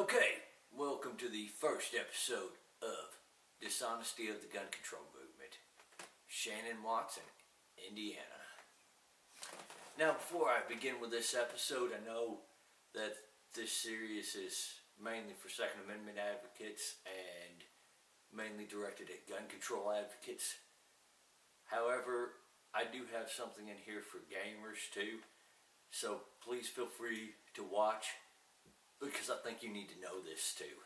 Okay, welcome to the first episode of Dishonesty of the Gun Control Movement. Shannon Watson, Indiana. Now, before I begin with this episode, I know that this series is mainly for Second Amendment advocates and mainly directed at gun control advocates. However, I do have something in here for gamers too, so please feel free to watch, because I think you need to know this too.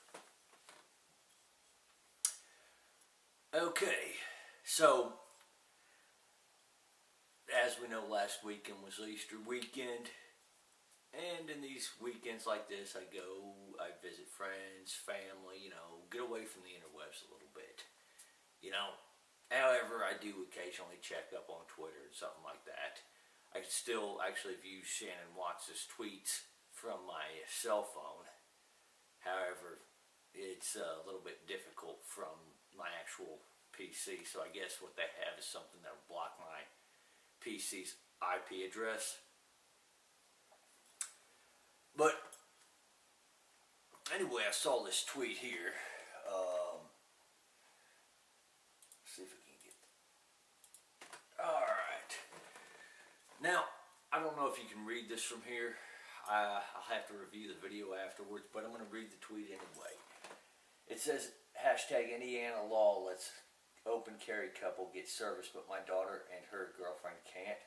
Okay, so as we know, last weekend was Easter weekend, and in these weekends like this, I visit friends, family, get away from the interwebs a little bit, However, I do occasionally check up on Twitter and something like that. I can still actually view Shannon Watts' tweets from my cell phone. However, it's a little bit difficult from my actual PC, so I guess what they have is something that will block my PC's IP address. But anyway, I saw this tweet here. See if we can get. Alright. Now, I don't know if you can read this from here. I'll have to review the video afterwards, but I'm going to read the tweet anyway. It says, hashtag Indiana law lets open carry couple get service, but my daughter and her girlfriend can't.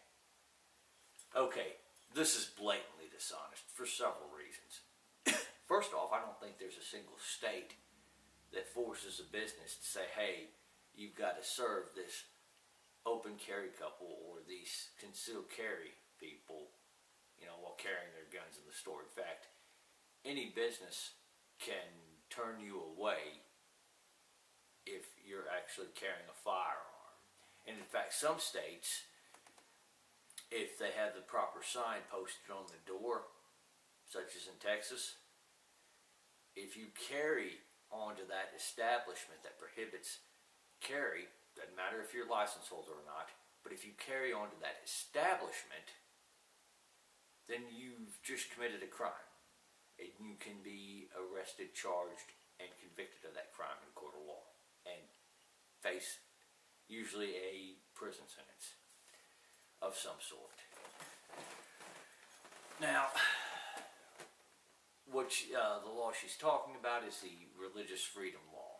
Okay, this is blatantly dishonest for several reasons. First off, I don't think there's a single state that forces a business to say, hey, you've got to serve this open carry couple or these concealed carry people, while carrying their guns in the store. In fact, any business can turn you away if you're actually carrying a firearm. And in fact, some states, if they have the proper sign posted on the door, such as in Texas, if you carry onto that establishment that prohibits carry, doesn't matter if you're a license holder or not, but if you carry onto that establishment, then you've just committed a crime. And you can be arrested, charged, and convicted of that crime in court of law, and face usually a prison sentence of some sort. Now, the law she's talking about is the Religious Freedom Law,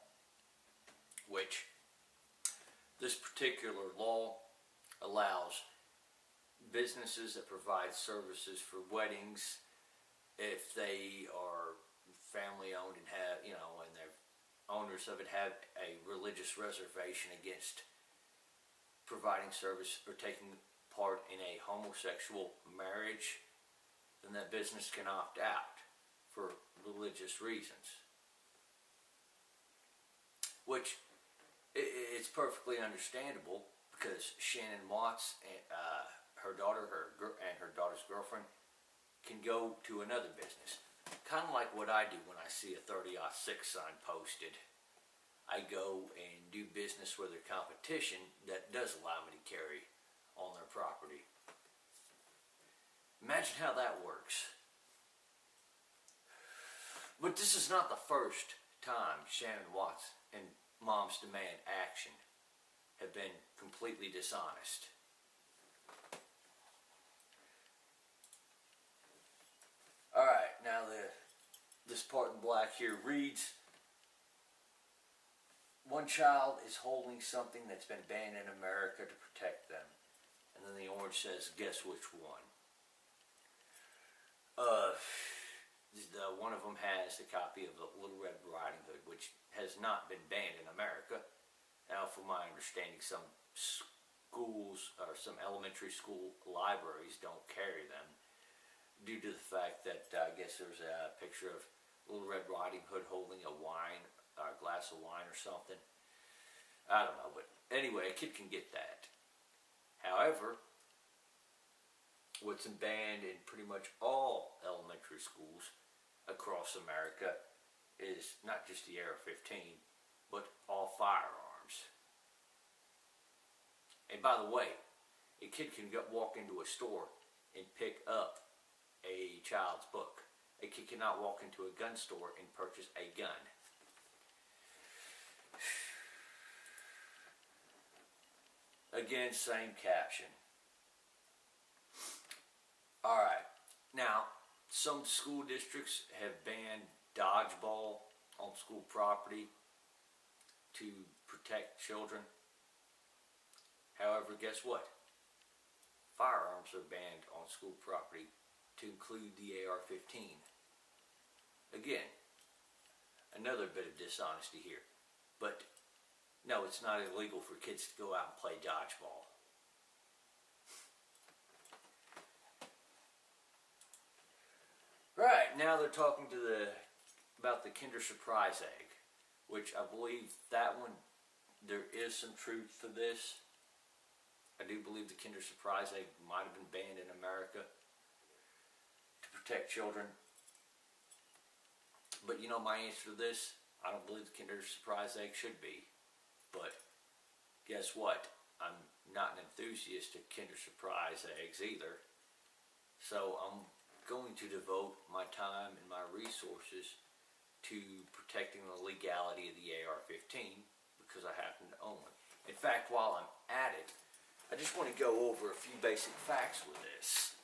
which this particular law allows businesses that provide services for weddings, if they are family owned and have, and their owners of it have a religious reservation against providing service or taking part in a homosexual marriage, then that business can opt out for religious reasons. Which, it's perfectly understandable, because Shannon Watts and her daughter and her daughter's girlfriend can go to another business. Kind of like what I do when I see a 30-06 sign posted. I go and do business with their competition that does allow me to carry on their property. Imagine how that works. But this is not the first time Shannon Watts and Moms Demand Action have been completely dishonest. Alright, now this part in black here reads, one child is holding something that's been banned in America to protect them. And then the orange says, guess which one? One of them has a copy of the Little Red Riding Hood, which has not been banned in America. Now, from my understanding, some schools or some elementary school libraries don't carry them due to the fact that I guess there's a picture of Little Red Riding Hood holding a glass of wine or something. I don't know, but anyway, a kid can get that. However, what's banned in pretty much all elementary schools across America is not just the AR-15, but all firearms. And by the way, a kid can walk into a store and pick up a child's book. A kid cannot walk into a gun store and purchase a gun. Again, same caption. Alright, now, some school districts have banned dodgeball on school property to protect children. However, guess what? Firearms are banned on school property to include the AR-15. Again, another bit of dishonesty here. But no, it's not illegal for kids to go out and play dodgeball. Right, now they're talking about the Kinder Surprise egg, which I believe that one, there is some truth to this. I do believe the Kinder Surprise egg might have been banned in America to protect children. But you know my answer to this? I don't believe the Kinder Surprise egg should be. But guess what? I'm not an enthusiast of Kinder Surprise eggs either. So I'm going to devote my time and my resources to protecting the legality of the AR-15 because I happen to own one. In fact, while I'm at it, I just want to go over a few basic facts with this.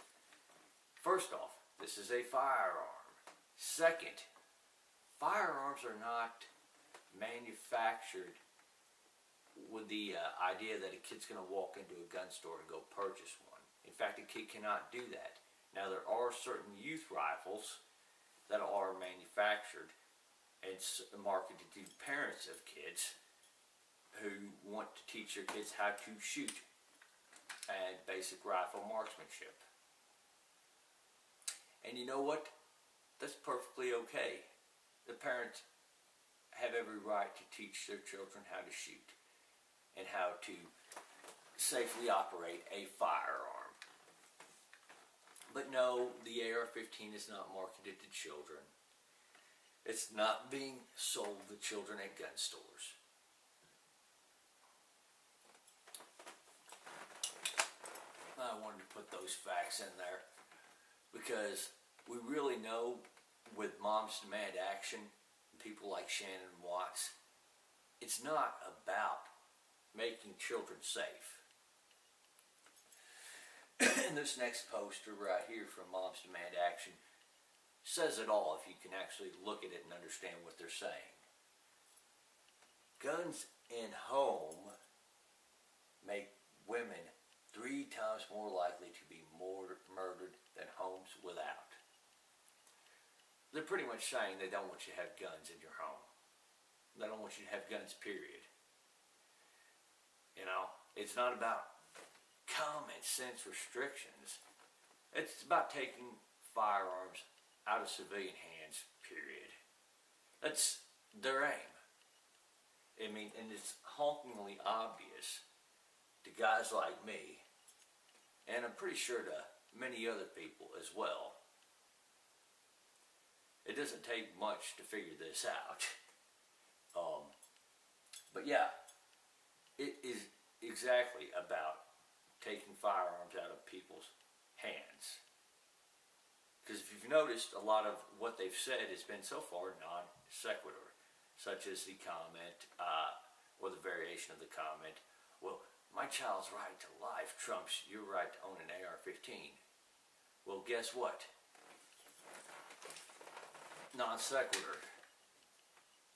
First off, this is a firearm. Second, firearms are not manufactured with the idea that a kid's going to walk into a gun store and go purchase one. In fact, a kid cannot do that. Now, there are certain youth rifles that are manufactured and marketed to parents of kids who want to teach their kids how to shoot and basic rifle marksmanship. And you know what? That's perfectly okay. The parents have every right to teach their children how to shoot and how to safely operate a firearm. But no, the AR-15 is not marketed to children. It's not being sold to children at gun stores. I wanted to put those facts in there because we really know with Moms Demand Action and people like Shannon Watts, it's not about making children safe. And this next poster right here from Moms Demand Action says it all if you can actually look at it and understand what they're saying. Guns in home make women 3 times more likely to be murdered than homes without. They're pretty much saying they don't want you to have guns in your home. They don't want you to have guns, period. You know, it's not about common sense restrictions. It's about taking firearms out of civilian hands, period. That's their aim. I mean, and it's honkingly obvious to guys like me, and I'm pretty sure to many other people as well. It doesn't take much to figure this out. But yeah, it is exactly about taking firearms out of people's hands. Because if you've noticed, a lot of what they've said has been so far non sequitur, such as the comment, or the variation of the comment, well, my child's right to life trumps your right to own an AR-15. Well, guess what? Non sequitur.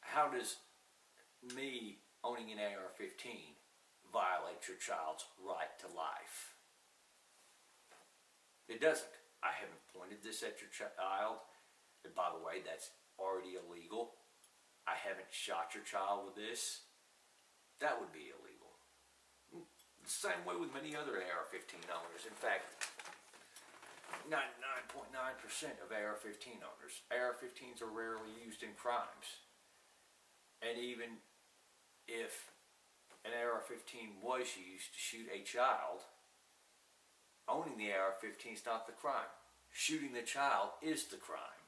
How does me owning an AR-15 violate your child's right to life? It doesn't. I haven't pointed this at your child. And by the way, that's already illegal. I haven't shot your child with this. That would be illegal. The same way with many other AR-15 owners. In fact, 99.9% of AR-15 owners. AR-15s are rarely used in crimes. And even if an AR-15 was used to shoot a child, owning the AR-15 is not the crime. Shooting the child is the crime.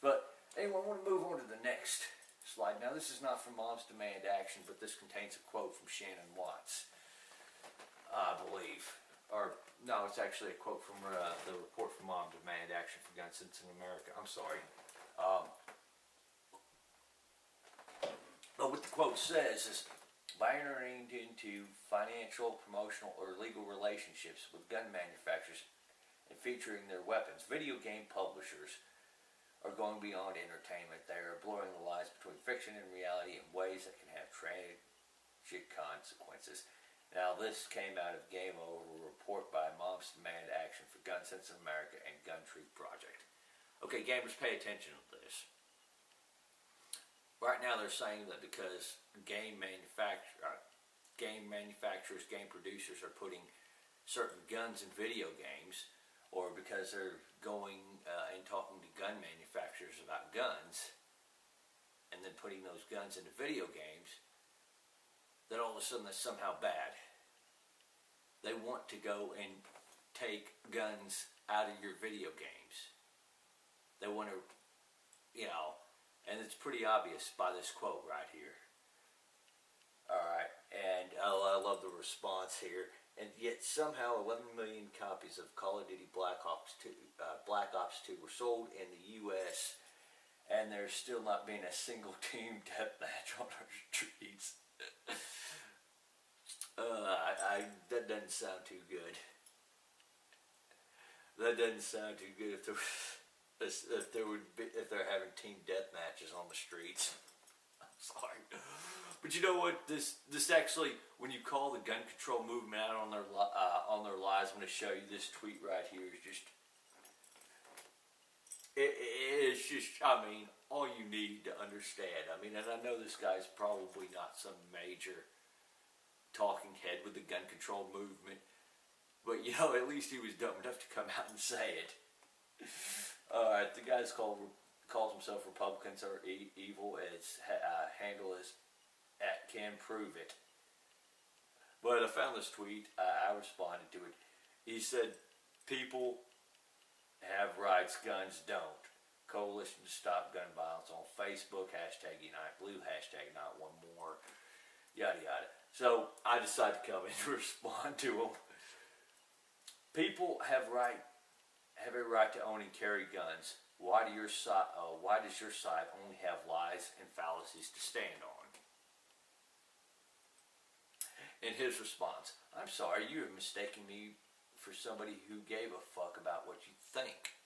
But anyway, I want to move on to the next slide. Now, this is not from Moms Demand Action, but this contains a quote from Shannon Watts, I believe. or no, it's actually a quote from the report from Mom Demand Action for Gun Sense in America. I'm sorry. But what the quote says is, by entering into financial, promotional, or legal relationships with gun manufacturers and featuring their weapons, video game publishers are going beyond entertainment. They are blurring the lines between fiction and reality in ways that can have tragic consequences. Now, this came out of Game Over, a report by Moms Demand Action for Gun Sense in America and Gun Truth Project. Okay, gamers, pay attention to this. Right now, they're saying that because game manufacturers, game producers are putting certain guns in video games, or because they're going and talking to gun manufacturers about guns, and then putting those guns into video games, that all of a sudden that's somehow bad. They want to go and take guns out of your video games. They want to, and it's pretty obvious by this quote right here. Alright, and I love the response here. And yet somehow 11 million copies of Call of Duty Black Ops 2 were sold in the U.S., and there's still not been a single team deathmatch on our streets. That doesn't sound too good. That doesn't sound too good if they're having team deathmatches on the streets. I'm sorry. But you know what? This actually, when you call the gun control movement out on their lies, I'm going to show you this tweet right here. Is just, it's just, all you need to understand. And I know this guy's probably not some major talking head with the gun control movement, but at least he was dumb enough to come out and say it. Alright, the guy's calls himself Republicans are evil. His handle is @CanProveIt. But I found this tweet. I responded to it. He said, "People have rights, guns don't. Coalition to Stop Gun Violence on Facebook, #UniteBlue, #NotOneMore, yada yada." So I decided to come in and respond to him. People have a right to own and carry guns. Why does your side only have lies and fallacies to stand on? In his response, "I'm sorry, you are mistaking me for somebody who gave a fuck about what you think."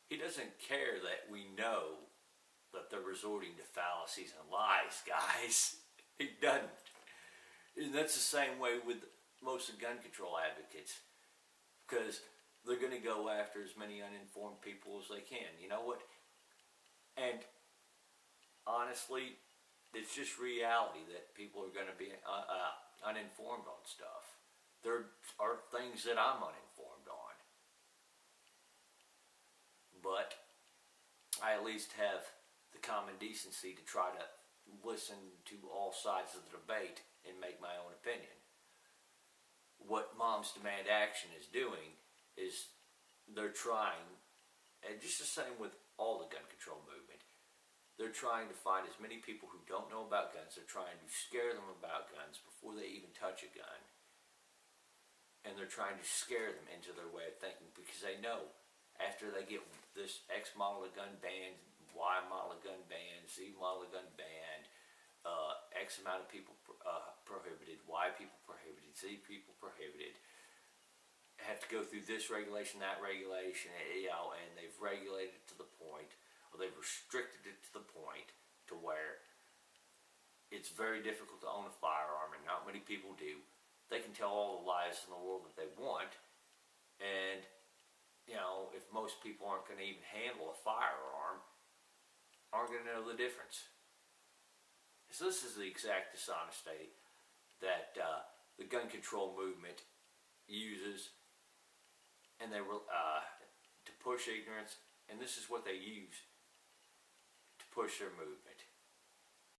He doesn't care that we know that they're resorting to fallacies and lies, guys. He doesn't. And that's the same way with most of gun control advocates, because they're going to go after as many uninformed people as they can. You know what? And honestly, it's just reality that people are going to be uninformed on stuff. There are things that I'm uninformed on. But I at least have the common decency to try to listen to all sides of the debate and make my own opinion. What Moms Demand Action is doing is they're trying, and just the same with all the gun control movement, they're trying to find as many people who don't know about guns. They're trying to scare them about guns before they even touch a gun. And they're trying to scare them into their way of thinking, because they know after they get this X model of gun banned, Y model of gun banned, Z model of gun banned, X amount of people prohibited, Y people prohibited, Z people prohibited, have to go through this regulation, that regulation, and they've regulated it to the point, or they've restricted it to the point to where it's very difficult to own a firearm, and not many people do. They can tell all the lies in the world that they want, and if most people aren't going to even handle a firearm, aren't going to know the difference. So this is the exact dishonesty that the gun control movement uses, and they to push ignorance, and this is what they use to push their movement.